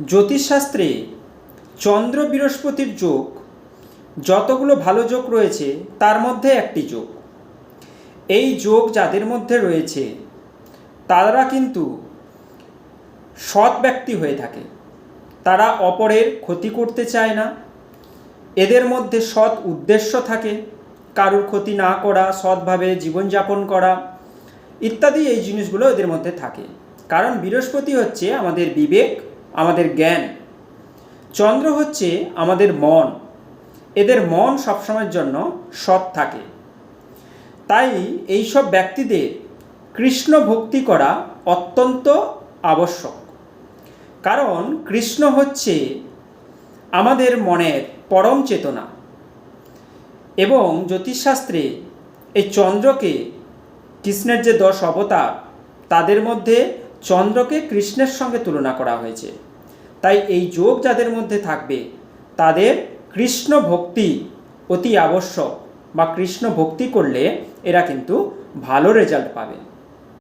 জ্যোতিষশাস্ত্রে চন্দ্র বৃহস্পতির যোগ যতগুলো ভালো যোগ রয়েছে তার মধ্যে একটি যোগ। এই যোগ যাদের মধ্যে রয়েছে তারা কিন্তু সৎ ব্যক্তি হয়ে থাকে। তারা অপরের ক্ষতি করতে চায় না। এদের মধ্যে সৎ উদ্দেশ্য থাকে, কারোর ক্ষতি না করা, সৎভাবে জীবনযাপন করা ইত্যাদি এই জিনিসগুলো এদের মধ্যে থাকে। কারণ বৃহস্পতি হচ্ছে আমাদের বিবেক, আমাদের জ্ঞান। চন্দ্র হচ্ছে আমাদের মন। এদের মন সবসময়ের জন্য সৎ থাকে। তাই এইসব ব্যক্তিদের কৃষ্ণ ভক্তি করা অত্যন্ত আবশ্যক। কারণ কৃষ্ণ হচ্ছে আমাদের মনের পরম চেতনা। এবং জ্যোতিষশাস্ত্রে এই চন্দ্রকে, কৃষ্ণের যে 10 অবতার তাদের মধ্যে চন্দ্রকে কৃষ্ণের সঙ্গে তুলনা করা হয়েছে। তাই এই যোগ যাদের মধ্যে থাকবে তাদের কৃষ্ণ ভক্তি অতি আবশ্যক, বা কৃষ্ণ ভক্তি করলে এরা কিন্তু ভালো রেজাল্ট পাবে।